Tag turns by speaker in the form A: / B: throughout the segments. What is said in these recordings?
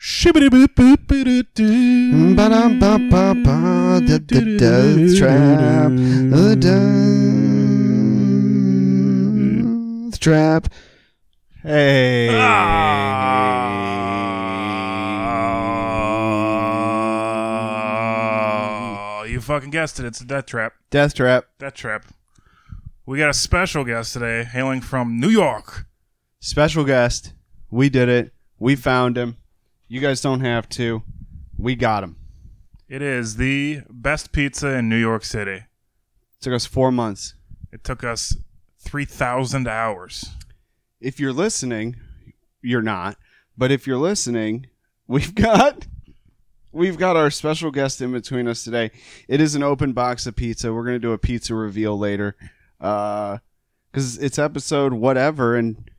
A: Shibbity-boop-boop-boop-doo.
B: Ba-dum-ba-ba-ba. The death trap. The death trap. Hey.
A: Oh, you fucking guessed it. It's a death trap.
B: Death trap.
A: Death trap. We got a special guest today, hailing from New York.
B: Special guest. We did it. We found him. You guys don't have to. We got him.
A: It is the best pizza in New York City.
B: It took us 4 months.
A: It took us 3,000 hours.
B: If you're listening, you're not. But if you're listening, we've got our special guest in between us today. It is an open box of pizza. We're going to do a pizza reveal later. Because it's episode whatever, and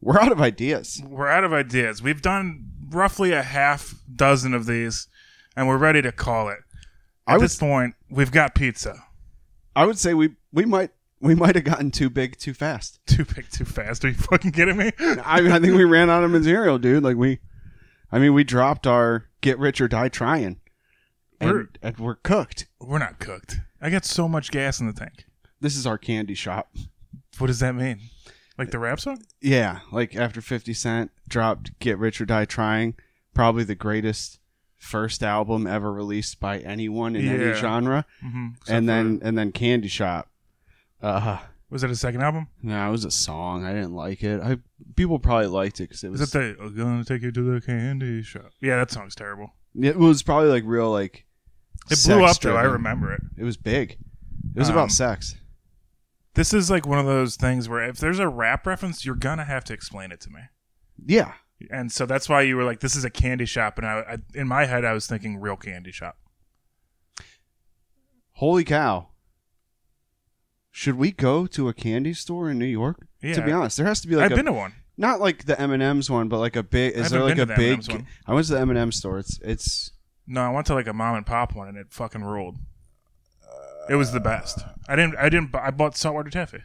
B: we're out of ideas.
A: We're out of ideas. We've done roughly a half dozen of these, and we're ready to call it. At this point, we've got pizza.
B: I would say we might have gotten too big too fast.
A: Too big too fast? Are you fucking kidding me?
B: I think we ran out of material, dude. Like we dropped our get rich or die trying, and we're cooked.
A: We're not cooked. I got so much gas in the tank.
B: This is our candy shop.
A: What does that mean? Like the rap song?
B: Yeah, like after 50 Cent dropped Get Rich or Die Trying, probably the greatest first album ever released by anyone in any genre. Mm-hmm. And then Candy Shop.
A: Was it a second album?
B: No, it was a song. I didn't like it. People probably liked it because it was.
A: Is it the "Gonna Take You to the Candy Shop"? Yeah, that song's terrible.
B: It was probably like real like.
A: It blew up though. I remember it.
B: It was big. It was about sex.
A: This is like one of those things where if there's a rap reference, you're gonna have to explain it to me.
B: Yeah. And
A: so that's why you were like, "This is a candy shop," and I in my head I was thinking real candy shop.
B: Holy cow! Should we go to a candy store in New York?
A: Yeah.
B: To be honest, there has to be like
A: I've been to one.
B: Not like the M&M's one, but like a big. Is there like a big? I went to the M&M store. It's.
A: No, I went to like a mom and pop one, and it fucking ruled. It was the best. I bought saltwater taffy.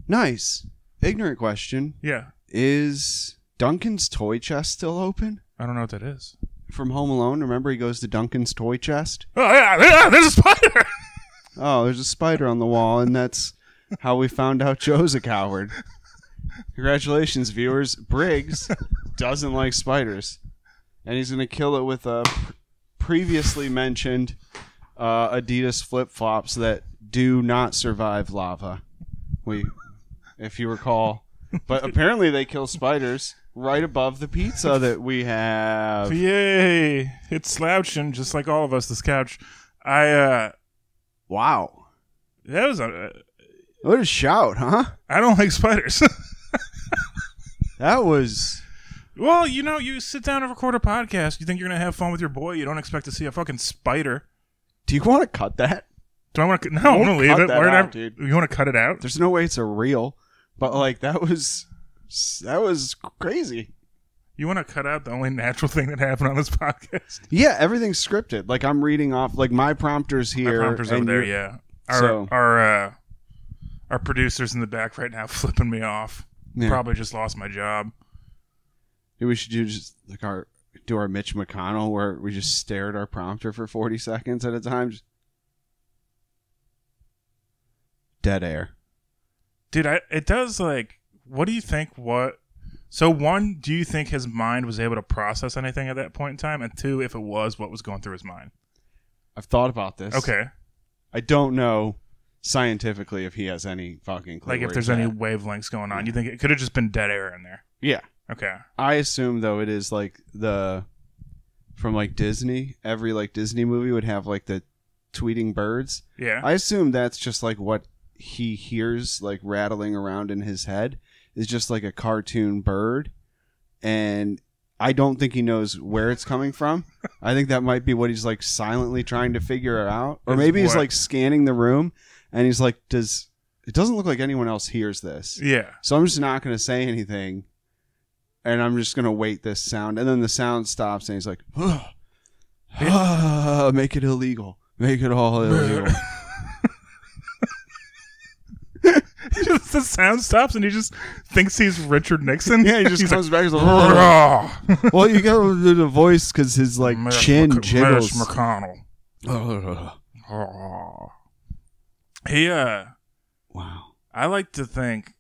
B: Nice. Ignorant question.
A: Yeah.
B: Is Duncan's toy chest still open?
A: I don't know what that is.
B: From Home Alone, remember he goes to Duncan's toy chest?
A: Oh, yeah, there's a spider!
B: Oh, there's a spider on the wall, and that's how we found out Joe's a coward. Congratulations, viewers. Briggs doesn't like spiders, and he's going to kill it with a previously mentioned Adidas flip-flops that do not survive lava. If you recall. But apparently they kill spiders right above the pizza that we have.
A: Yay! It's slouching, just like all of us, this couch.
B: Wow.
A: That was
B: what a shout, huh?
A: I don't like spiders.
B: That was...
A: Well, you sit down and record a podcast. You think you're going to have fun with your boy. You don't expect to see a fucking spider.
B: Do you want to cut that?
A: Do I want to? No, I'm going to leave it.
B: Out, dude.
A: You want to cut it out?
B: There's no way it's a reel. But, like, that was crazy.
A: You want to cut out the only natural thing that happened on this podcast?
B: Yeah, everything's scripted. Like, I'm reading off, like, my prompter's here.
A: My prompter's over there, yeah. Our producer's in the back right now flipping me off. Yeah. Probably just lost my job.
B: Maybe we should do just, like, do our Mitch McConnell where we just stare at our prompter for 40 seconds at a time. Dead air.
A: Dude, it does, like, what do you think, so one, do you think his mind was able to process anything at that point in time? And two, if it was, what was going through his mind?
B: I've thought about this.
A: Okay.
B: I don't know scientifically if he has any fucking clue.
A: Like if there's any wavelengths going on. You think it could have just been dead air in there?
B: Yeah.
A: Okay.
B: I assume, though, it is like from like Disney, every like Disney movie would have like the tweeting birds.
A: Yeah.
B: I assume that's just like what he hears like rattling around in his head is just like a cartoon bird, and I don't think he knows where it's coming from. I think that might be what he's like silently trying to figure out, or maybe he's like scanning the room and he's like, it doesn't look like anyone else hears this.
A: Yeah.
B: So I'm just not going to say anything, and I'm just going to wait this sound, and then the sound stops and he's like, make it illegal, make it all illegal.
A: Just the sound stops and he just thinks he's Richard Nixon.
B: Yeah, he just comes back. He's like,
A: "Raw."
B: well, you gotta do the voice because his like chin jiggles.
A: Mitch McConnell. He
B: wow.
A: I like to think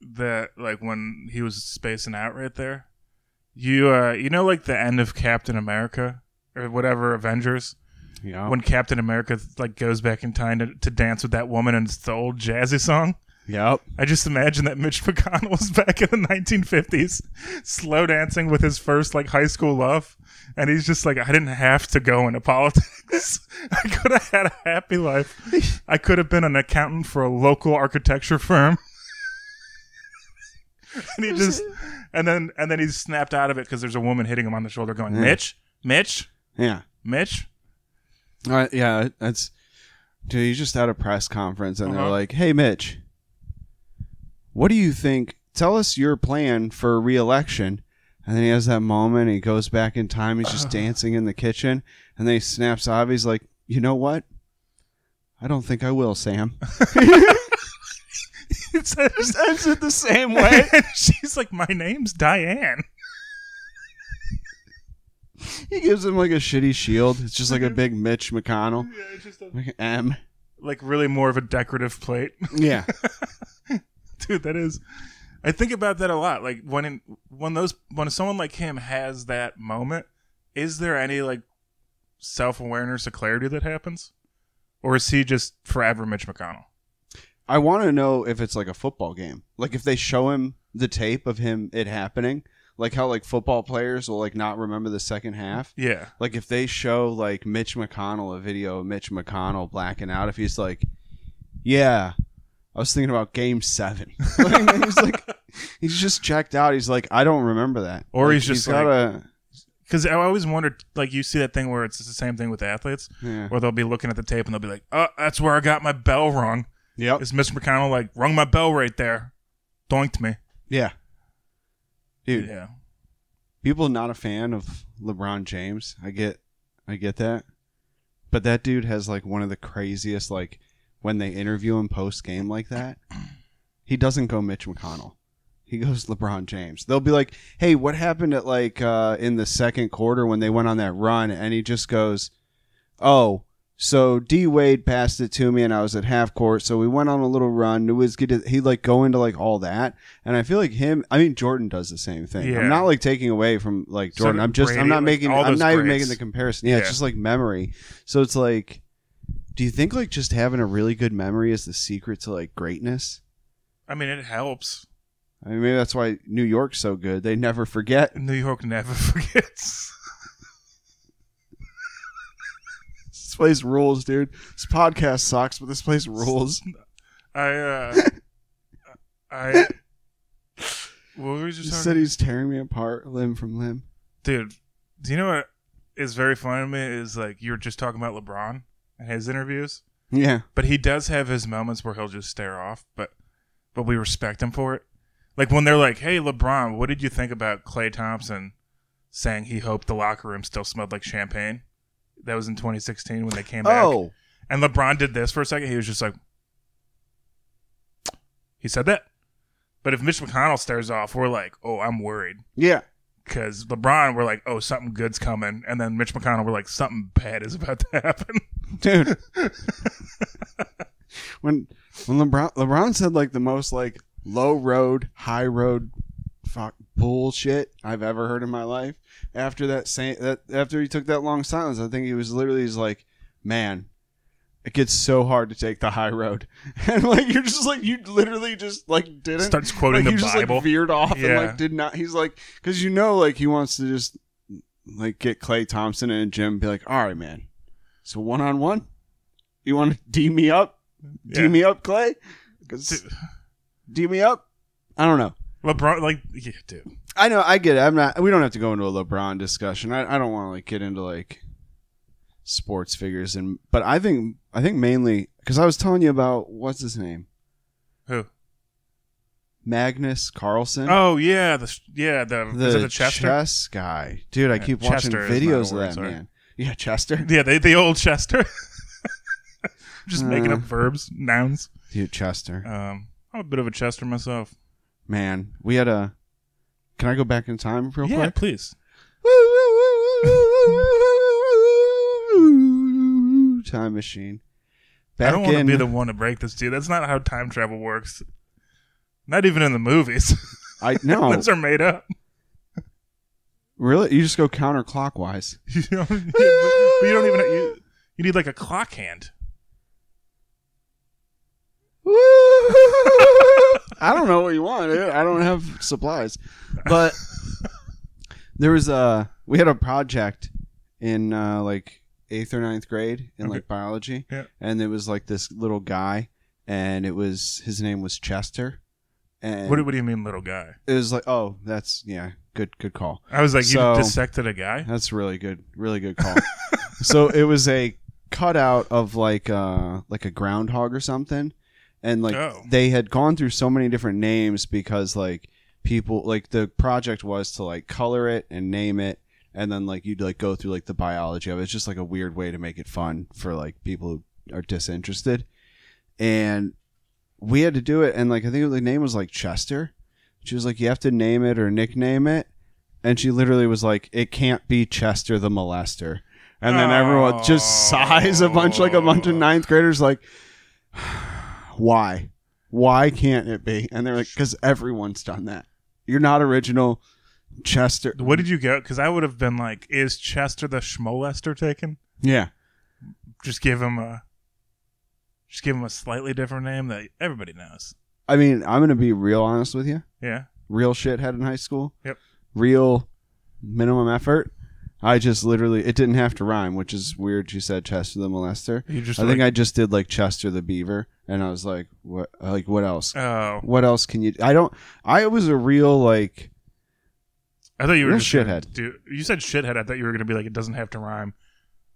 A: that like when he was spacing out right there, you know like the end of Captain America or whatever Avengers.
B: Yeah.
A: When Captain America like goes back in time to dance with that woman and it's the old jazzy song.
B: Yep.
A: I just imagine that Mitch McConnell was back in the 1950s, slow dancing with his first like high school love, and he's just like, I didn't have to go into politics. I could have had a happy life. I could have been an accountant for a local architecture firm. And he just, and then he snapped out of it because there's a woman hitting him on the shoulder, going, Mitch,
B: yeah,
A: Mitch.
B: Yeah, that's dude. He's just at a press conference, and they're like, "Hey, Mitch, what do you think? Tell us your plan for re-election." And then he has that moment. He goes back in time. He's just dancing in the kitchen, and then he snaps out. He's like, "You know what? I don't think I will, Sam."
A: It just
B: ends it the same way.
A: And she's like, "My name's Diane."
B: He gives him like a shitty shield. It's just like a big Mitch McConnell.
A: Yeah, it's just
B: like an M.
A: Like really more of a decorative plate.
B: Yeah.
A: Dude, that is. I think about that a lot. Like when someone like him has that moment, is there any like self-awareness or clarity that happens? Or is he just forever Mitch McConnell?
B: I want to know if it's like a football game. Like if they show him the tape of it happening. Like how like football players will like not remember the second half.
A: Yeah.
B: Like if they show like Mitch McConnell, a video of Mitch McConnell blacking out, if he's like, yeah, I was thinking about game 7. He's just checked out. He's like, I don't remember that.
A: Or
B: like,
A: he's just because I always wondered, like you see that thing where it's the same thing with athletes, where they'll be looking at the tape and they'll be like, oh, that's where I got my bell rung.
B: Yep.
A: Is Mitch McConnell like rung my bell right there, doinked me.
B: Yeah. Dude,
A: yeah.
B: People not a fan of LeBron James. I get that. But that dude has like one of the craziest, like when they interview him post game like that, he doesn't go Mitch McConnell. He goes LeBron James. They'll be like, hey, what happened at like in the second quarter when they went on that run? And he just goes, oh, so D Wade passed it to me and I was at half court. So we went on a little run. It was good. He like go into like all that. And I feel like Jordan does the same thing.
A: Yeah.
B: I'm not like taking away from like Jordan.
A: So
B: I'm not even making the comparison. Yeah,
A: Yeah.
B: it's just like memory. So it's like, do you think like just having a really good memory is the secret to like greatness?
A: I mean, it helps.
B: I mean, maybe that's why New York's so good. They never forget.
A: New York never forgets.
B: This place rules, dude. This podcast sucks, but this place rules.
A: What were we just
B: He
A: talking
B: said he's tearing me apart limb from limb.
A: Dude, do you know what is very funny to me is like you were just talking about LeBron and his interviews.
B: Yeah.
A: But he does have his moments where he'll just stare off, but we respect him for it. Like when they're like, hey, LeBron, what did you think about Klay Thompson saying he hoped the locker room still smelled like champagne? That was in 2016 when they came back.
B: Oh.
A: And LeBron did this for a second. He was just like, he said that. But if Mitch McConnell stares off, we're like, oh, I'm worried.
B: Yeah.
A: Because LeBron, we're like, oh, something good's coming. And then Mitch McConnell, we're like, something bad is about to happen.
B: Dude. when LeBron said like the most like low road, high road fuck bullshit I've ever heard in my life. After after he took that long silence, I think he was literally like, man, it gets so hard to take the high road. And like you're just like you literally just like didn't
A: starts quoting
B: like,
A: the
B: just,
A: Bible.
B: Like, veered off
A: yeah.
B: and like did not. He's like because like he wants to just like get Klay Thompson in a gym and be like, all right, man. So 1-on-1, you want to D me up? D me up, Klay? Because D me up. I don't know.
A: LeBron, like, yeah, dude.
B: I know, I get it. We don't have to go into a LeBron discussion. I don't want to like get into like sports figures, but I think mainly because I was telling you about what's his name,
A: who,
B: Magnus Carlsen.
A: Oh yeah, is it the Chester?
B: Chess guy, dude. I keep watching
A: Chester
B: videos of that man. Yeah, Chester.
A: Yeah, the old Chester. Just making up verbs, nouns.
B: Dude, Chester.
A: I'm a bit of a Chester myself.
B: Man, we had a... Can I go back in time real quick?
A: Yeah, please.
B: Time machine.
A: I don't want to be the one to break this to you. That's not how time travel works. Not even in the movies.
B: I know.
A: Those are made up.
B: Really? You just go counterclockwise.
A: You don't even... You need like a clock hand.
B: I don't know what you want. I don't have supplies. But there was we had a project in like 8th or 9th grade in like biology.
A: Yeah.
B: And it was like this little guy, and his name was Chester. And
A: What do you mean, little guy?
B: it was like, oh, that's good call.
A: I was like,
B: So-
A: you dissected a guy?
B: That's really good call. So it was a cutout of like a groundhog or something, and like they had gone through so many different names because like people, like the project was to like color it and name it, and then like you'd like go through like the biology of it. It's just like a weird way to make it fun for like people who are disinterested. And we had to do it, and like I think the name was like Chester. She was like, you have to name it or nickname it, and she literally was like, it can't be Chester the molester. And then everyone just sighs, a bunch of 9th graders like, why can't it be? And they're like, because everyone's done that. You're not original. Chester.
A: What did you get? Because I would have been like, is Chester the schmolester taken?
B: Yeah.
A: Just give him a slightly different name that everybody knows.
B: I mean, I'm going to be real honest with you.
A: Yeah.
B: Real shithead in high school.
A: Yep.
B: Real minimum effort. I just literally, it didn't have to rhyme, which is weird. You said Chester the molester.
A: I
B: think I just did like Chester the beaver, and I was like, what else?
A: Oh.
B: What else can you? I was a real like.
A: I thought you were
B: real
A: just
B: shithead.
A: You said shithead. I thought you were going to be like, it doesn't have to rhyme.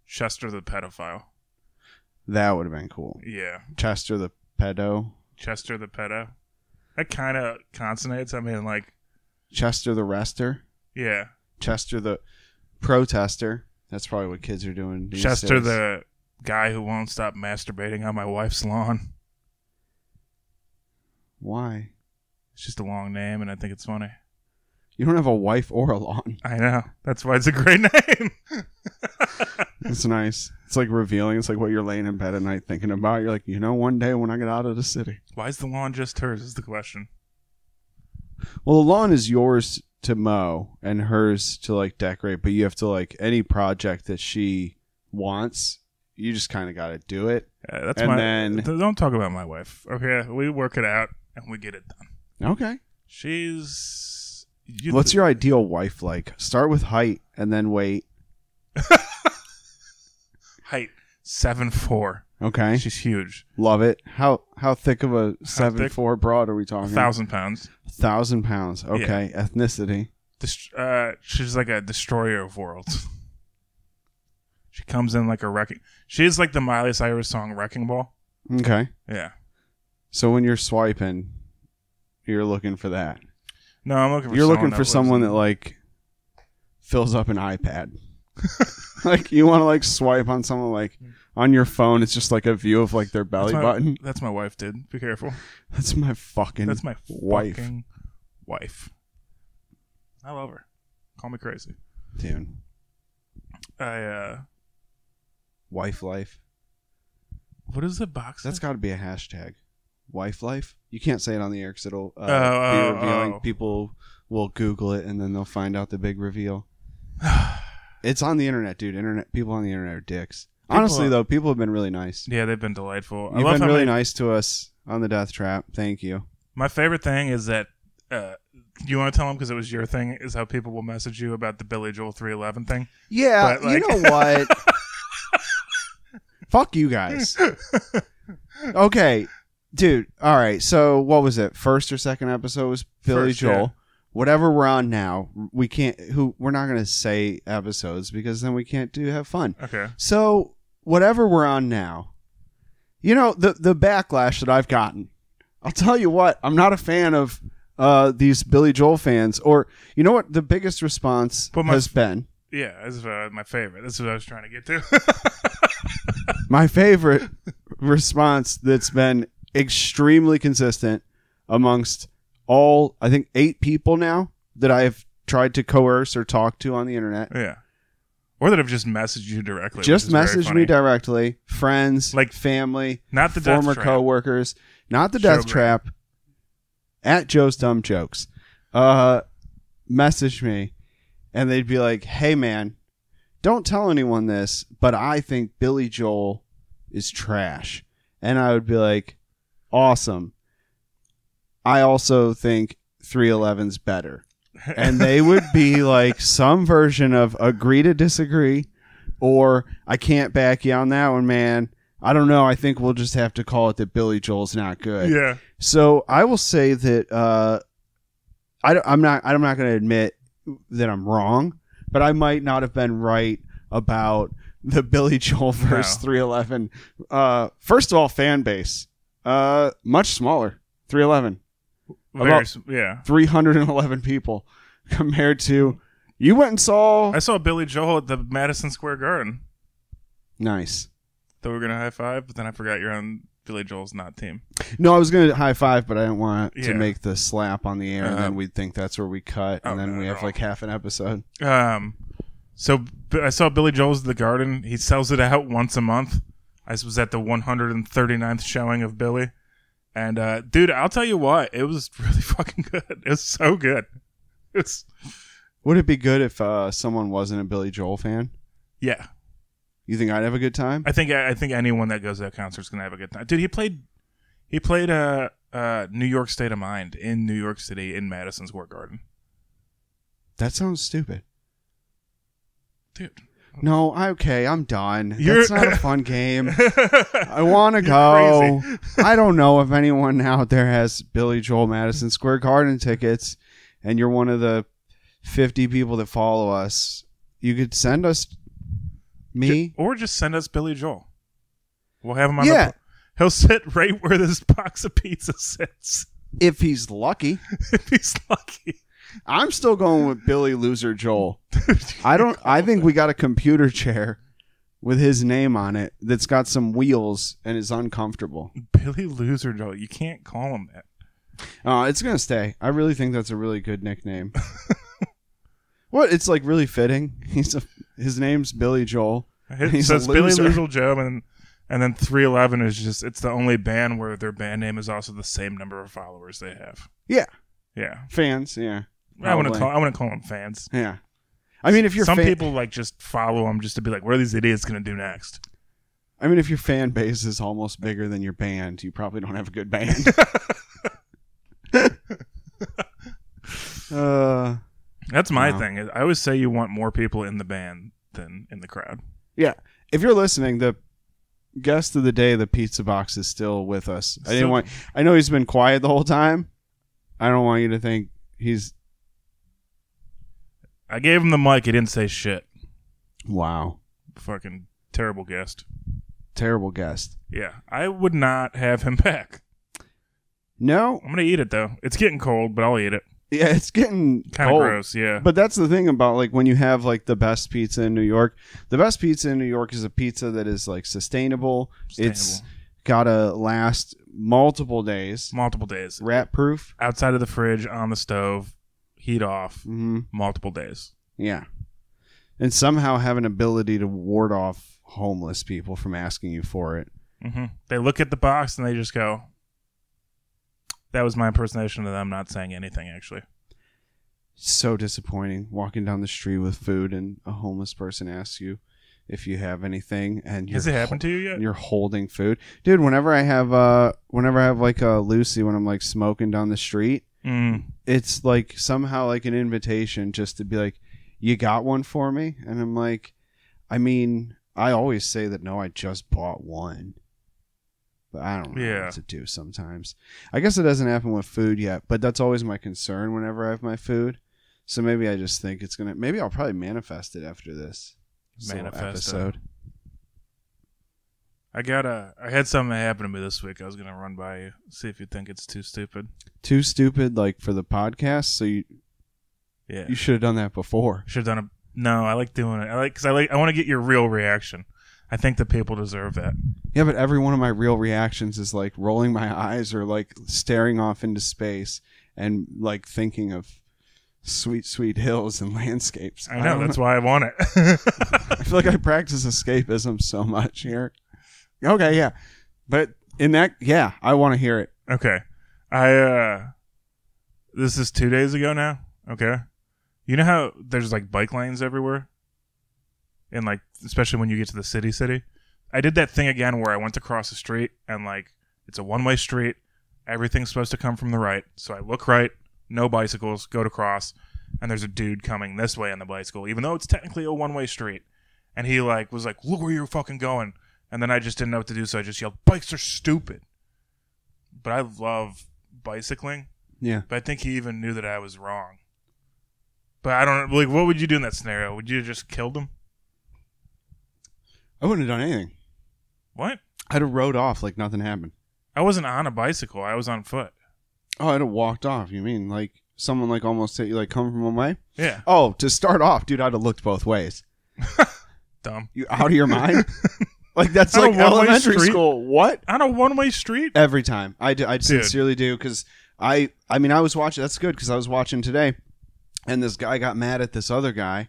A: Chester the pedophile.
B: That would have been cool.
A: Yeah.
B: Chester the pedo.
A: Chester the pedo. That kind of consonnates. I mean, like.
B: Chester the rester.
A: Yeah.
B: Chester the protester. That's probably what kids are doing these
A: Chester
B: days.
A: the guy who won't stop masturbating on my wife's lawn.
B: Why?
A: It's just a long name, and I think it's funny.
B: You don't have a wife or a lawn.
A: I know. That's why it's a great name.
B: It's nice. It's like revealing. It's like what you're laying in bed at night thinking about. You're like, one day when I get out of the city.
A: Why is the lawn just hers is the question.
B: Well, the lawn is yours to mow and hers to like decorate, but you have to like any project that she wants, you just kind of got to do it.
A: Don't talk about my wife. Okay, we work it out and we get it done.
B: Okay.
A: What's
B: your ideal wife like? Start with height and then weight.
A: Height 7'4".
B: Okay.
A: She's huge.
B: Love it. How thick of a 7'4" broad are we talking?
A: 1,000 pounds.
B: 1,000 pounds. Okay. Yeah. Ethnicity.
A: She's like a destroyer of worlds. She comes in like a wrecking. She's like the Miley Cyrus song "Wrecking Ball."
B: Okay.
A: Yeah.
B: So when you're swiping, you're looking for that.
A: No, I'm looking for.
B: You're looking for someone that like fills up an iPad. Like you want to like swipe on someone like on your phone. It's just like a view of like their belly button.
A: That's my wife, dude. Be careful.
B: That's my fucking wife.
A: Wife. I love her. Call me crazy,
B: dude. Wife life.
A: What is the box?
B: That's got to be a hashtag. Wife life. You can't say it on the air because it'll be revealing. People will Google it and then they'll find out the big reveal. It's on the internet, dude. People on the internet are dicks. Honestly, though, people have been really nice.
A: Yeah, they've been delightful.
B: You've been really nice to us on the Death Trap. Thank you.
A: My favorite thing is that you want to tell them because it was your thing, is how people will message you about the Billy Joel 311 thing.
B: Yeah, you know what? Fuck you guys. Okay, dude. All right. So what was it? First or second episode was Billy Joel. Yeah. Whatever we're on now, we can't. We're not going to say episodes because then we can't have fun.
A: Okay.
B: So whatever we're on now, the backlash that I've gotten. I'll tell you what. I'm not a fan of these Billy Joel fans. Or you know what? The biggest response has been.
A: Yeah, this is my favorite. This is what I was trying to get to.
B: My favorite response that's been extremely consistent amongst all, I think, 8 people now that I have tried to coerce or talk to on the internet.
A: Yeah. Or that have just messaged you directly.
B: Just messaged me directly. Friends,
A: like
B: family,
A: not the
B: former coworkers, not the Death Trap, at Joe's Dumb Jokes. Message me, and they'd be like, "Hey, man, don't tell anyone this, but I think Billy Joel is trash." And I would be like, "Awesome. I also think 311's better." And they would be like some version of agree to disagree, or I can't back you on that one, man. I don't know. I think we'll just have to call it that Billy Joel's not good.
A: Yeah.
B: So I will say that I'm not going to admit that I'm wrong, but I might not have been right about the Billy Joel versus 311. First of all, fan base, much smaller. 311. About 311 people compared to you went and saw.
A: I saw Billy Joel at the Madison Square Garden.
B: Nice.
A: Thought we were gonna high five, but then I forgot you're on Billy Joel's not team.
B: No, I was gonna high five, but I didn't want to make the slap on the air, and then we'd think that's where we cut, and then we have like half an episode.
A: So I saw Billy Joel's at the Garden. He sells it out once a month. I was at the 139th showing of Billy. And, dude, I'll tell you what, it was really fucking good. It was so good.
B: Would it be good if someone wasn't a Billy Joel fan?
A: Yeah.
B: You think I'd have a good time?
A: I think anyone that goes to that concert's gonna have a good time. Dude, he played New York State of Mind in New York City in Madison Square Garden.
B: That sounds stupid.
A: Dude.
B: No, okay, I'm done. That's not a fun game. I want to go. I don't know if anyone out there has Billy Joel Madison Square Garden tickets, and you're one of the 50 people that follow us. You could send us
A: or just send us Billy Joel. We'll have him on he'll sit right where this box of pizza sits.
B: If he's lucky.
A: If he's lucky.
B: I'm still going with Billy Loser Joel. I think we got a computer chair with his name on it that's got some wheels and is uncomfortable.
A: Billy Loser Joel. You can't call him that.
B: It's going to stay. I really think that's a really good nickname. What? It's like really fitting. His name's Billy Joel.
A: So it's Billy Loser Joe, and then 311 is just, it's the only band where their band name is also the same number of followers they have.
B: Yeah.
A: Yeah.
B: Fans, yeah.
A: I want to call them fans.
B: Yeah. I mean, if you're
A: some people like just follow them just to be like, what are these idiots going to do next?
B: I mean, if your fan base is almost bigger than your band, you probably don't have a good band.
A: That's my thing. I always say you want more people in the band than in the crowd.
B: Yeah. If you're listening, the guest of the day, the pizza box, is still with us. I know he's been quiet the whole time. I don't want you to think
A: I gave him the mic. He didn't say shit.
B: Wow.
A: Fucking terrible guest.
B: Terrible guest.
A: Yeah. I would not have him back.
B: No.
A: I'm going to eat it, though. It's getting cold, but I'll eat it.
B: Yeah, it's getting
A: kind of gross, yeah.
B: But that's the thing about like when you have like the best pizza in New York. The best pizza in New York is a pizza that is like sustainable. It's got to last multiple days. Rat proof.
A: Outside of the fridge, on the stove, heat off, multiple days.
B: Yeah. And somehow have an ability to ward off homeless people from asking you for it.
A: Mm-hmm. They look at the box and they just go. That was my impersonation of them not saying anything, actually.
B: So disappointing. Walking down the street with food and a homeless person asks you if you have anything, and
A: has it happened to you yet?
B: You're holding food, dude. Whenever I have like a Lucy, when I'm like smoking down the street, it's like somehow like an invitation just to be like, "You got one for me?" And I'm like, I mean, I always say that no, I just bought one. But I don't know what to do sometimes. I guess it doesn't happen with food yet, but that's always my concern whenever I have my food. So maybe I just think it's gonna. Maybe I'll probably manifest it after this episode.
A: I had something that happened to me this week. I was gonna run by you, see if you think it's too stupid.
B: Too stupid, like for the podcast. So you should have done that before.
A: Should have done it. No, I like doing it. I want to get your real reaction. I think the people deserve that.
B: Yeah, but every one of my real reactions is like rolling my eyes or like staring off into space and like thinking of sweet, sweet hills and landscapes.
A: I know, that's why I want it.
B: I feel like I practice escapism so much here. Okay, yeah. But in that, yeah, I want to hear it.
A: Okay. This is 2 days ago now. Okay. You know how there's like bike lanes everywhere? And like, especially when you get to the city. I did that thing again where I went to cross the street and like, it's a one-way street. Everything's supposed to come from the right. So I look right, no bicycles, go to cross, and there's a dude coming this way on the bicycle, even though it's technically a one-way street. And he like was like, look where you're fucking going. And then I just didn't know what to do, so I just yelled, bikes are stupid. But I love bicycling.
B: Yeah.
A: But I think he even knew that I was wrong. But I don't like. What would you do in that scenario? Would you have just killed him?
B: I wouldn't have done anything.
A: What?
B: I'd have rode off like nothing happened.
A: I wasn't on a bicycle. I was on foot.
B: Oh, I'd have walked off. You mean like someone like almost hit you like coming from one way?
A: Yeah.
B: Oh, to start off, dude, I'd have looked both ways.
A: Dumb.
B: You out of your mind? Like that's
A: On a
B: like
A: one-way
B: elementary
A: street?
B: school. What?
A: On a one-way street?
B: Every time. I sincerely do because I mean I was watching. That's good because I was watching today, and this guy got mad at this other guy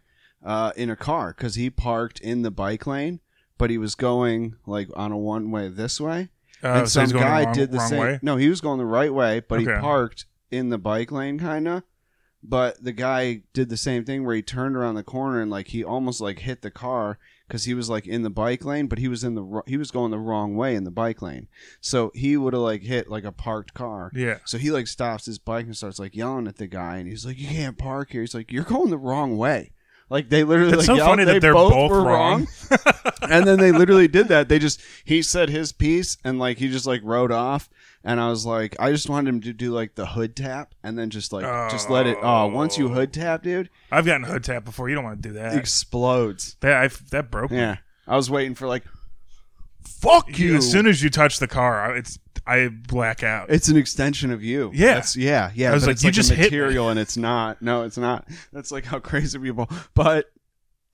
B: in a car because he parked in the bike lane, but he was going like on a one way this way. And
A: so
B: some
A: he's going
B: guy
A: the
B: did the same.
A: way?
B: No, he was going the right way, but he
A: Okay.
B: parked in the bike lane, kind of. But the guy did the same thing where he turned around the corner and like he almost like hit the car because he was like in the bike lane, but he was going the wrong way in the bike lane. So he would have like hit like a parked car.
A: Yeah.
B: So he like stops his bike and starts like yelling at the guy, and he's like, "You can't park here." He's like, "You're going the wrong way." Like they literally
A: It's
B: like
A: so
B: yelled,
A: funny that they're both
B: were
A: wrong.
B: and then they literally did that. He said his piece and like he just like rode off. And I was like, I just wanted him to do like the hood tap and then just like just let it. Oh, once you hood tap, dude,
A: I've gotten hood tap before. You don't want to do that.
B: it explodes.
A: That broke me.
B: Yeah, I was waiting for like, fuck you.
A: As soon as you touch the car, I black out.
B: It's an extension of you.
A: Yeah.
B: Yeah.
A: I was
B: but
A: like,
B: it's
A: you
B: like
A: just
B: a
A: hit me.
B: material, and it's not. No, it's not. That's like how crazy people. But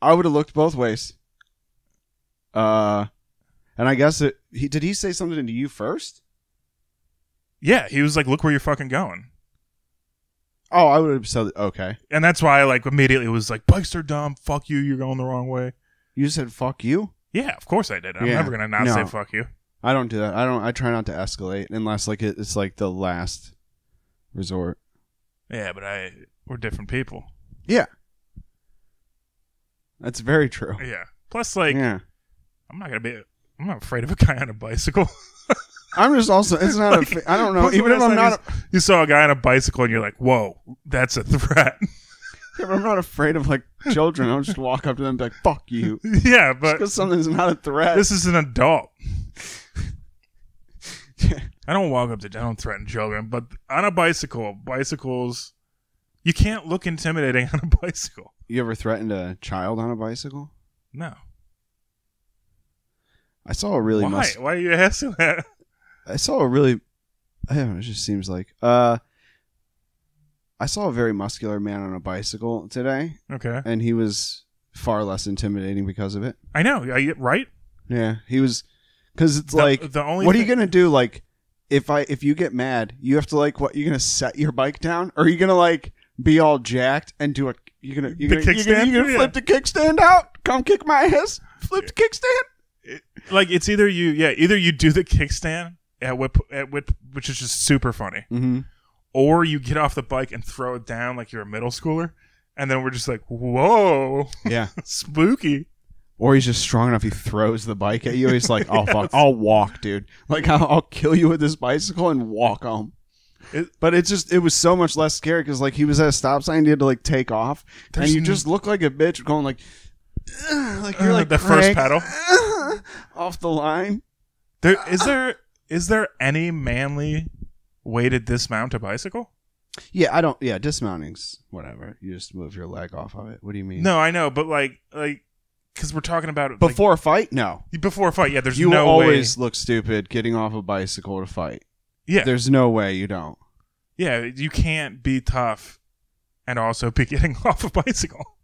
B: I would have looked both ways. And I guess did he say something to you first?
A: Yeah, he was like, look where you're fucking going.
B: Oh, I would have said okay.
A: And that's why I like immediately was like, bikes are dumb. Fuck you. You're going the wrong way.
B: You said fuck you?
A: Yeah, of course I did. I'm
B: Yeah.
A: never going to not
B: No.
A: say fuck you.
B: I don't do that. I try not to escalate unless like it's like the last resort.
A: Yeah, but we're different people.
B: Yeah. That's very true.
A: Yeah. Plus, like,
B: Yeah.
A: I'm not afraid of a guy on a bicycle.
B: I'm just also, it's not I don't know.
A: When's the
B: Even if
A: last
B: I'm
A: time
B: not,
A: you saw a guy on a bicycle and you're like, whoa, that's a threat.
B: if I'm not afraid of like children, I'll just walk up to them and be like, fuck you.
A: Yeah, but
B: Because something's not a threat.
A: this is an adult. I don't threaten children, but on a bicycles, you can't look intimidating on a bicycle.
B: You ever threatened a child on a bicycle?
A: No.
B: I saw a really
A: Why? Why are you asking that?
B: I saw a really, I don't know, it just seems like, I saw a very muscular man on a bicycle today,
A: Okay.
B: and he was far less intimidating because of it.
A: I know. Right?
B: Yeah, he was, because it's like,
A: the only
B: what are you gonna do? Like, if you get mad, you have to like, what? You gonna set your bike down, or are you gonna like be all jacked and do a? You gonna
A: kickstand?
B: You gonna flip the kickstand out? Come kick my ass? Flip the kickstand?
A: Like it's either you do the kickstand at whip, which is just super funny,
B: Mm-hmm.
A: or you get off the bike and throw it down like you're a middle schooler, and then we're just like, whoa,
B: Yeah.
A: spooky.
B: Or he's just strong enough. He throws the bike at you. He's like, "Oh fuck, I'll walk, dude. Like I'll kill you with this bicycle and walk home." But it was so much less scary because like he was at a stop sign. He had to like take off, and you just look like a bitch going like you're like
A: the first
B: cranked
A: pedal
B: off the line.
A: Is there any manly way to dismount a bicycle?
B: Yeah, I don't. Yeah, dismounting's whatever. You just move your leg off of it. What do you mean?
A: No, I know, but like because we're talking about
B: Before a fight, no.
A: before a fight. Yeah, there's
B: You
A: no
B: always
A: way.
B: look stupid getting off a bicycle to fight.
A: Yeah,
B: There's no way you don't.
A: yeah, you can't be tough and also be getting off a bicycle.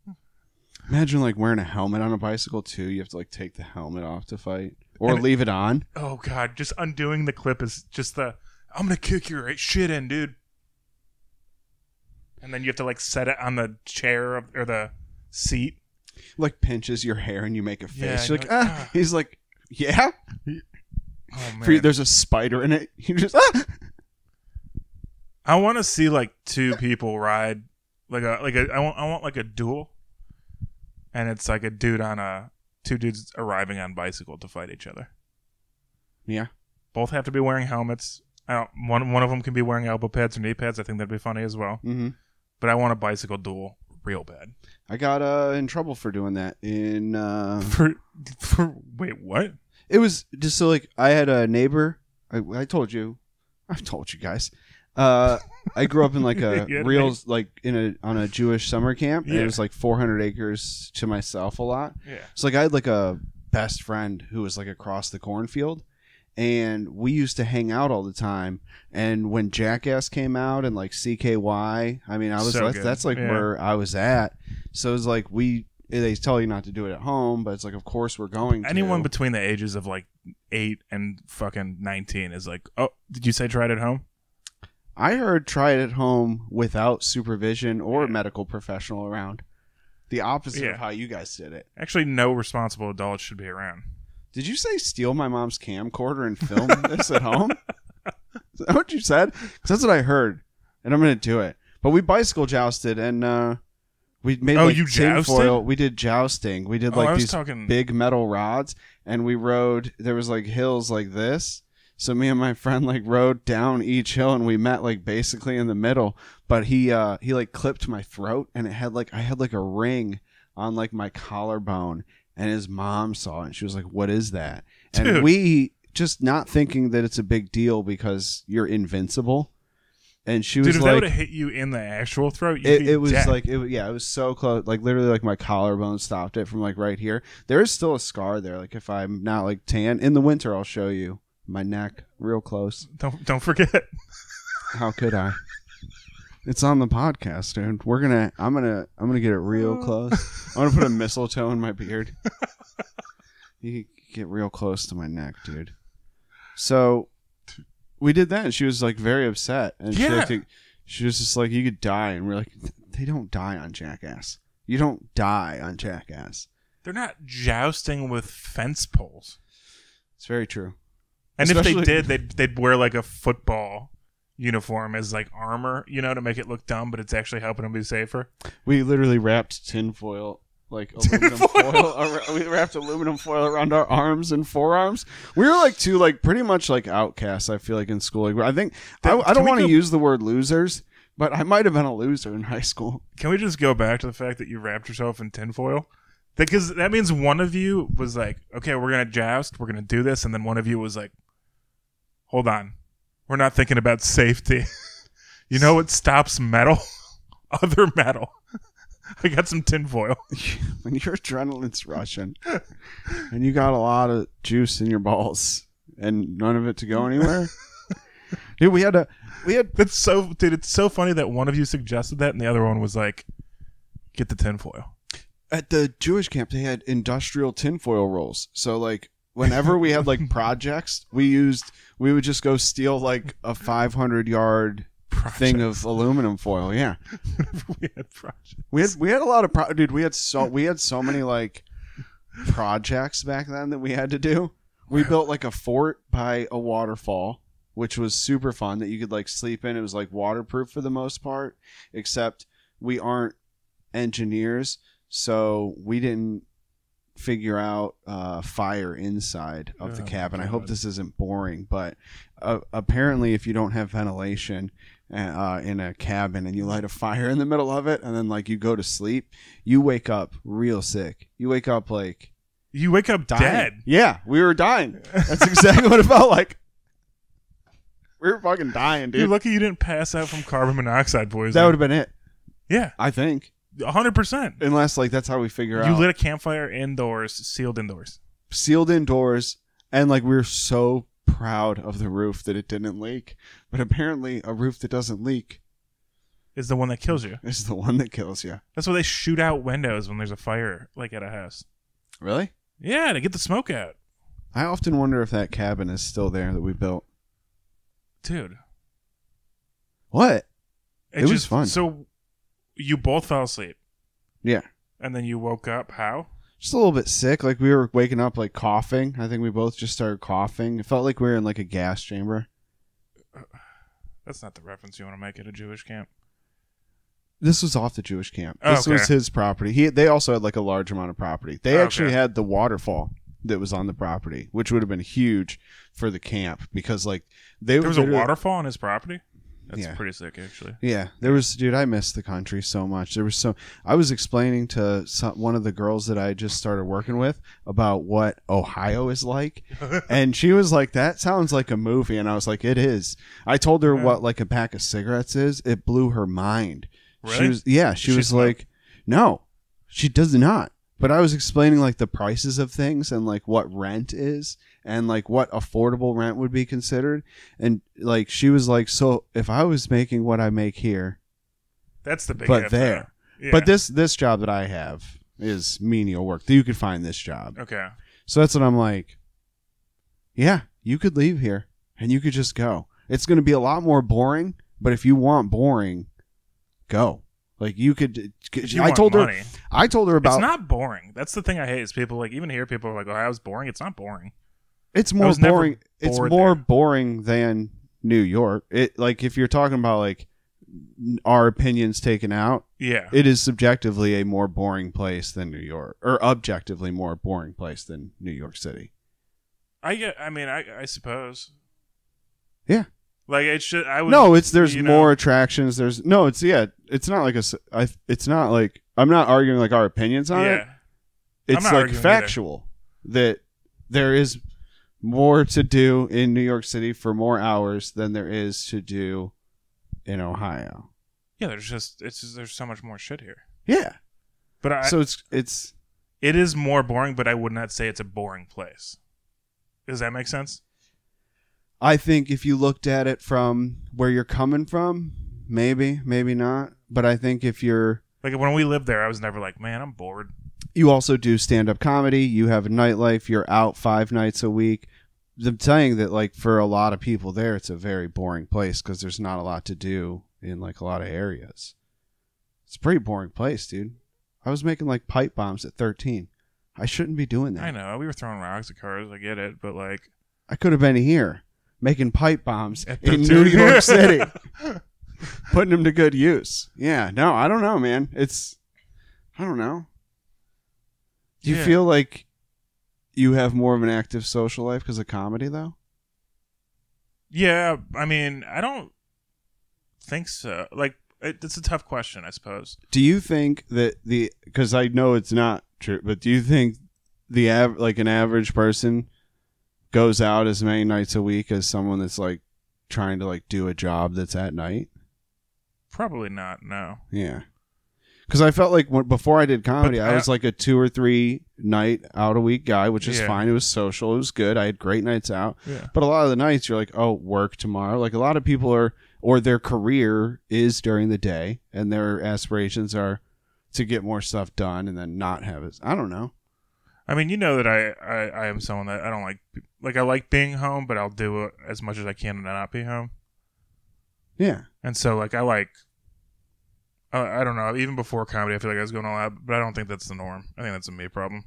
B: Imagine like wearing a helmet on a bicycle too. You have to like take the helmet off to fight or leave it on.
A: Oh God, just undoing the clip is just I'm gonna kick your shit in, dude. And then you have to like set it on the chair or the seat.
B: Like pinches your hair and you make a face.
A: Yeah,
B: You're like, ah. He's like, yeah.
A: Oh man,
B: There's a spider in it. You just
A: I want to see like two people ride I want like a duel, and it's like two dudes arriving on bicycle to fight each other.
B: Yeah,
A: both have to be wearing helmets. One of them can be wearing elbow pads or knee pads. I think that'd be funny as well.
B: Mm-hmm.
A: But I want a bicycle duel real bad.
B: I got in trouble for doing that in
A: for wait, what?
B: It was just so like I had a neighbor. I've told you guys. I grew up in like a on a Jewish summer camp. And it was like 400 acres to myself a lot. Yeah. So like I had like a best friend who was like across the cornfield, and we used to hang out all the time. And when Jackass came out and like CKY, I mean, that's like where I was at. So it's like they tell you not to do it at home, but it's like, of course we're going to.
A: Anyone between the ages of like 8 and fucking 19 is like, oh, did you say try it at home?
B: I heard try it at home without supervision or medical professional around. The opposite of how you guys did it.
A: Actually, no responsible adults should be around.
B: Did you say steal my mom's camcorder and film this at home? Is that what you said? 'Cause that's what I heard, and I'm going to do it. But we bicycle jousted, and we made tinfoil. We did jousting. We did these big metal rods, and we rode. There was like hills like this. So me and my friend like rode down each hill, and we met like basically in the middle. But he like clipped my throat, and I had like a ring on like my collarbone, and his mom saw it, and she was like, "What is that?" And
A: Dude.
B: We just not thinking that it's a big deal because you're invincible. And she was
A: if
B: like,
A: that would have hit you in the actual throat,
B: it was dead. It was so close, like literally like my collarbone stopped it from like right here. There is still a scar there. Like if I'm not like tan in the winter, I'll show you. My neck, real close.
A: Don't forget.
B: How could I? It's on the podcast, dude. I'm gonna get it real close. I'm gonna put a mistletoe in my beard. You get real close to my neck, dude. So we did that, and she was like very upset, and she was just like, "You could die," and we're like, "They don't die on Jackass. You don't die on Jackass."
A: They're not jousting with fence poles.
B: It's very true.
A: And especially, if they did, they'd wear like a football uniform as like armor, to make it look dumb, but it's actually helping them be safer.
B: We literally wrapped tinfoil, like aluminum foil. We wrapped aluminum foil around our arms and forearms. We were like pretty much like outcasts. I feel like in school. Like, I think I don't want to use the word losers, but I might have been a loser in high school.
A: Can we just go back to the fact that you wrapped yourself in tinfoil? Because that means one of you was like, "Okay, we're gonna joust, we're gonna do this," and then one of you was like, "Hold on, we're not thinking about safety." You know what stops metal? Other metal. I got some tinfoil.
B: When your adrenaline's rushing and you got a lot of juice in your balls and none of it to go anywhere. Dude,
A: it's so funny that one of you suggested that and the other one was like, "Get the tinfoil."
B: At the Jewish camp, they had industrial tinfoil rolls. So like whenever we had like projects, we would just go steal like a 500-yard thing of aluminum foil. Yeah.
A: We had projects.
B: We had a lot of dude. We had so many like projects back then that we had to do. We built like a fort by a waterfall, which was super fun that you could like sleep in. It was like waterproof for the most part, except we aren't engineers, so we didn't figure out fire inside of the cabin. God. I hope this isn't boring, but apparently if you don't have ventilation in a cabin and you light a fire in the middle of it and then like you go to sleep, you wake up real sick. You wake up dying.
A: Dead.
B: Yeah, we were dying. That's exactly what it felt like. We were fucking dying, dude.
A: You're lucky you didn't pass out from carbon monoxide poisoning.
B: That would have been it.
A: Yeah.
B: I think.
A: 100%.
B: Unless like that's how we figure out.
A: You lit a campfire indoors, sealed indoors.
B: Sealed indoors, and like we were so proud of the roof that it didn't leak. But apparently a roof that doesn't leak
A: is the one that kills you.
B: It's the one that kills you.
A: That's why they shoot out windows when there's a fire, like at a house.
B: Really?
A: Yeah, to get the smoke out.
B: I often wonder if that cabin is still there that we built.
A: Dude.
B: What? It was fun.
A: So you both fell asleep.
B: Yeah.
A: And then you woke up. How?
B: Just a little bit sick. Like we were waking up like coughing. I think we both just started coughing. It felt like we were in like a gas chamber.
A: That's not the reference you want to make at a Jewish camp.
B: This was off the Jewish camp.
A: Oh,
B: this was his property. They also had like a large amount of property. They actually
A: Okay.
B: had the waterfall that was on the property, which would have been huge for the camp because like
A: There was a waterfall on his property? That's
B: Yeah.
A: pretty sick, actually.
B: Yeah, there was, dude. I miss the country so much. I was explaining to one of the girls that I just started working with about what Ohio is like, and she was like, "That sounds like a movie," and I was like, "It is." I told her what like a pack of cigarettes is. It blew her mind.
A: Really?
B: She was like, "No, she does not." But I was explaining like the prices of things and like what rent is and like what affordable rent would be considered. And like she was like, so if I was making what I make here,
A: That's the big
B: but
A: if
B: there.
A: Yeah.
B: But this job that I have is menial work. You could find this job.
A: Okay.
B: So that's what I'm like. Yeah, you could leave here and you could just go. It's going to be a lot more boring, but if you want boring, go. Like you could. I told her about.
A: It's not boring. That's the thing I hate is people like even here people are like, "Oh, I was boring." It's not boring.
B: It's more boring. It's more boring than New York. It like if you're talking about like our opinions taken out.
A: Yeah.
B: It is subjectively a more boring place than New York, or objectively more boring place than New York City.
A: I suppose.
B: Yeah.
A: Like it's just
B: there's more attractions. It's not like it's not like I'm not arguing like our opinions on it. It's like factual that there is more to do in New York City for more hours than there is to do in Ohio.
A: Yeah, there's so much more shit here.
B: Yeah.
A: But it is more boring, but I would not say it's a boring place. Does that make sense?
B: I think if you looked at it from where you're coming from, maybe not. But I think if you're...
A: Like when we lived there, I was never like, man, I'm bored.
B: You also do stand-up comedy. You have a nightlife. You're out 5 nights a week. I'm saying that like for a lot of people there, it's a very boring place because there's not a lot to do in like a lot of areas. It's a pretty boring place, dude. I was making like pipe bombs at 13. I shouldn't be doing that.
A: I know. We were throwing rocks at cars. I get it. But like...
B: I could have been here. Making pipe bombs in New York City. Putting them to good use. Yeah. No, I don't know, man. I don't know. Do you feel like you have more of an active social life because of comedy, though?
A: Yeah. I mean, I don't think so. Like, it's a tough question, I suppose.
B: Do you think that because I know it's not true, but do you think an average person goes out as many nights a week as someone that's like trying to like do a job that's at night?
A: Probably not. No.
B: Yeah. Because I felt like before I did comedy, I was like a 2 or 3 night out a week guy, which is fine. It was social. It was good. I had great nights out.
A: Yeah.
B: But a lot of the nights you're like, oh, work tomorrow. Like a lot of people or their career is during the day and their aspirations are to get more stuff done and then not have it. I don't know.
A: I mean, you know that I am someone that I don't like I like being home, but I'll do it as much as I can to not be home.
B: Yeah.
A: And so like I don't know, even before comedy I feel like I was going all out, but I don't think that's the norm. I think that's a me problem.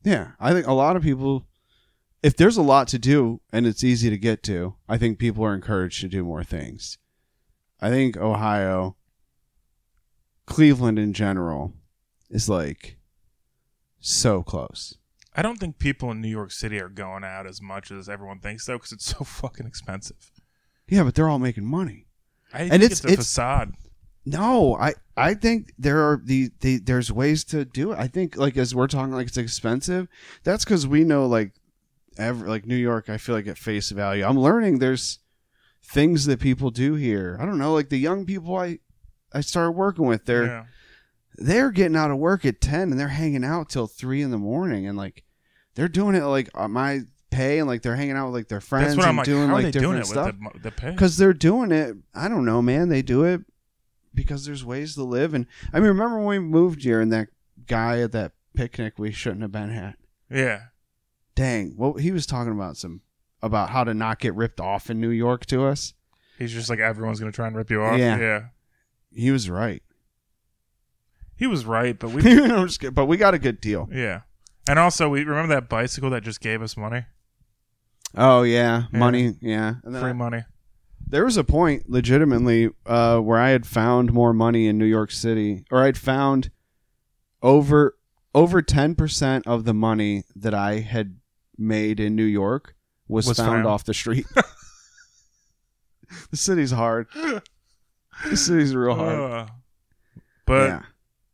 B: Yeah. I think a lot of people, if there's a lot to do and it's easy to get to, I think people are encouraged to do more things. I think Ohio, Cleveland in general, is like so close.
A: I don't think people in New York City are going out as much as everyone thinks, though, because it's so fucking expensive.
B: Yeah, but they're all making money.
A: I think it's a facade.
B: No, I think there are there's ways to do it. I think like as we're talking like it's expensive, that's because we know like New York. I feel like at face value, I'm learning there's things that people do here. I don't know, like the young people I started working with. They're getting out of work at 10 and they're hanging out till 3 a.m. and like they're doing it like on my pay and like they're hanging out with like their friends.
A: That's what I'm
B: and
A: like,
B: doing
A: how
B: like
A: are they
B: different
A: doing it
B: stuff
A: with the pay?
B: because they're doing it. I don't know, man. They do it because there's ways to live. And I mean, remember when we moved here and that guy at that picnic we shouldn't have been at?
A: Yeah.
B: Dang. Well, he was talking about how to not get ripped off in New York to us.
A: He's just like, everyone's going to try and rip you off.
B: Yeah. He was right.
A: He was right, but we
B: I'm just kidding, but we got a good deal.
A: Yeah. And also, we remember that bicycle that just gave us money?
B: Oh, yeah. Money. Yeah. And then
A: free money.
B: There was a point, legitimately, where I had found more money in New York City, or I'd found over 10% of the money that I had made in New York was found off the street. The city's hard. The city's real hard.
A: But yeah.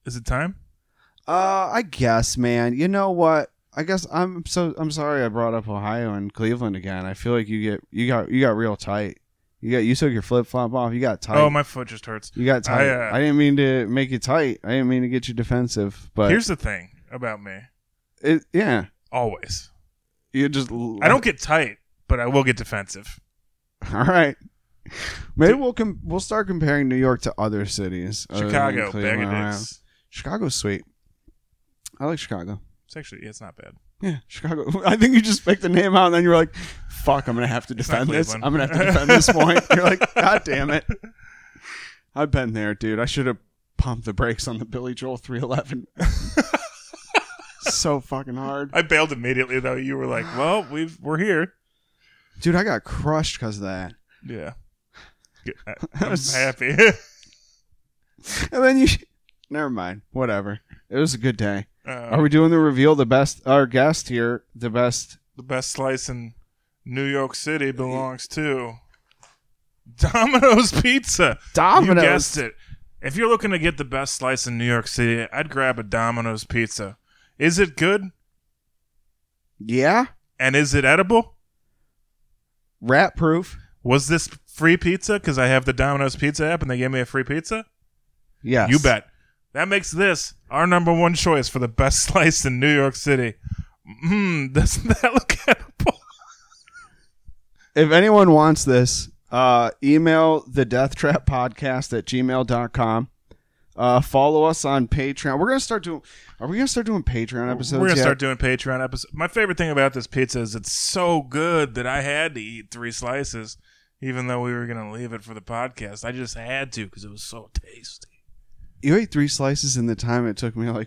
A: Is it time?
B: I guess, man. You know what? I guess I'm sorry I brought up Ohio and Cleveland again. I feel like you got real tight. You took your flip flop off. You got tight.
A: Oh, my foot just hurts.
B: You got tight. I didn't mean to make you tight. I didn't mean to get you defensive. But
A: here's the thing about me.
B: Yeah.
A: Always.
B: You just.
A: I don't get tight, but I will get defensive.
B: All right. Maybe we'll start comparing New York to other cities.
A: Chicago, bag of dicks.
B: Chicago's sweet. I like Chicago.
A: It's not bad.
B: Yeah, Chicago. I think you just picked the name out and then you were like, fuck, I'm going to have to defend this. I'm going to have to defend this point. You're like, God damn it. I've been there, dude. I should have pumped the brakes on the Billy Joel 311. So fucking hard.
A: I bailed immediately, though. You were like, well, we're here.
B: Dude, I got crushed because of that.
A: Yeah. I'm happy.
B: And then never mind. Whatever. It was a good day. Are we doing the reveal? Our guest here, the best
A: slice in New York City belongs to Domino's Pizza.
B: Domino's.
A: You guessed it. If you're looking to get the best slice in New York City, I'd grab a Domino's Pizza. Is it good?
B: Yeah.
A: And is it edible?
B: Rat proof.
A: Was this free pizza? Because I have the Domino's Pizza app and they gave me a free pizza?
B: Yes.
A: You bet. That makes this our number one choice for the best slice in New York City. Doesn't that look edible?
B: If anyone wants this, email the deathtrappodcast@gmail.com. Follow us on Patreon. Are we going to start doing Patreon episodes?
A: We're going to start doing Patreon episodes. My favorite thing about this pizza is it's so good that I had to eat 3 slices, even though we were going to leave it for the podcast. I just had to because it was so tasty.
B: You ate 3 slices in the time it took me to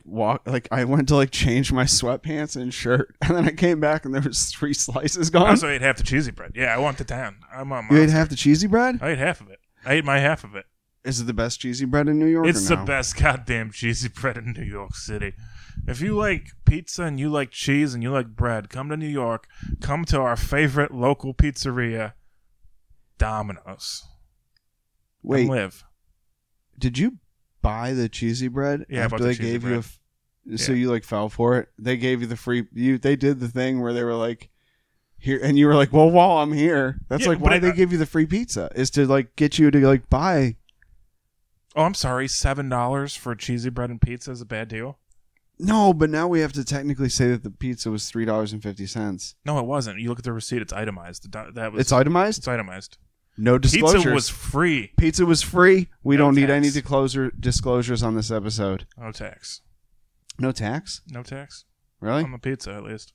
B: I went to change my sweatpants and shirt, and then I came back and there was 3 slices gone.
A: I also ate half the cheesy bread. Yeah, I want the town. I'm on.
B: You ate half the cheesy bread?
A: I ate half of it. I ate my half of it.
B: Is it the best cheesy bread in New York?
A: It's the best goddamn cheesy bread in New York City. If you like pizza and you like cheese and you like bread, come to New York. Come to our favorite local pizzeria, Domino's.
B: Wait,
A: and live.
B: Did you buy the cheesy bread
A: after
B: they gave you so you fell for it? They gave you the free they did the thing where they were like, here, and you were like, well, while I'm here, that's why they give you the free pizza, is to get you to buy.
A: Oh, I'm sorry, $7 for cheesy bread and pizza is a bad deal?
B: No, but now we have to technically say that the pizza was $3.50.
A: No, it wasn't. You look at the receipt; it's itemized.
B: It's itemized.
A: It's itemized.
B: No disclosures.
A: Pizza was free.
B: Pizza was free. We don't need any
A: tax.
B: disclosures on this episode.
A: No tax.
B: No tax?
A: No tax.
B: Really?
A: On the pizza, at least.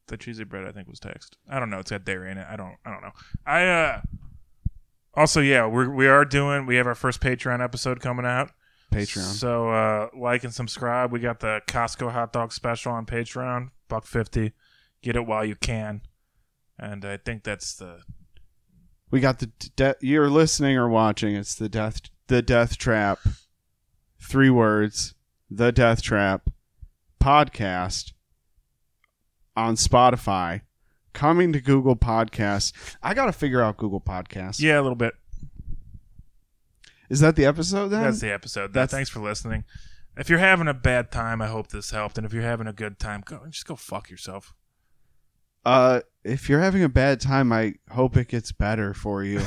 A: The cheesy bread, I think, was taxed. I don't know. It's got dairy in it. I don't know. Also, yeah, we have our first Patreon episode coming out.
B: Patreon.
A: So like and subscribe. We got the Costco hot dog special on Patreon, $1.50. Get it while you can. And I think that's the.
B: We got you're listening or watching. It's the Death Trap. 3 words. The Death Trap podcast on Spotify. Coming to Google Podcasts. I got to figure out Google Podcasts.
A: Yeah, a little bit.
B: Is that the episode then?
A: That's the episode. Thanks for listening. If you're having a bad time, I hope this helped. And if you're having a good time, just go fuck yourself.
B: If you're having a bad time, I hope it gets better for you.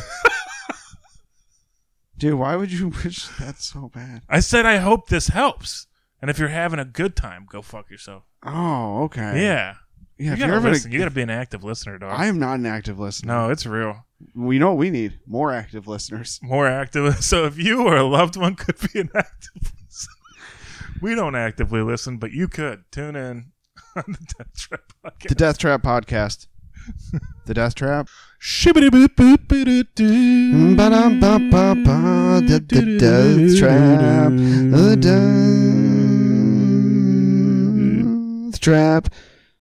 B: Dude, why would you wish that so bad?
A: I said I hope this helps. And if you're having a good time, go fuck yourself.
B: Yeah.
A: Yeah.
B: Yeah,
A: you gotta listen. You gotta be an active listener, dog.
B: I am not an active listener.
A: No, it's real.
B: We know what we need. More active listeners.
A: More active. So if you or a loved one could be an active listener. We don't actively listen, but you could. Tune in on the Death Trap Podcast.
B: The Death Trap Podcast. The Death Trap.
A: Shibbity-boop-boop-boop-doo.
B: The Death Trap. The Death Trap.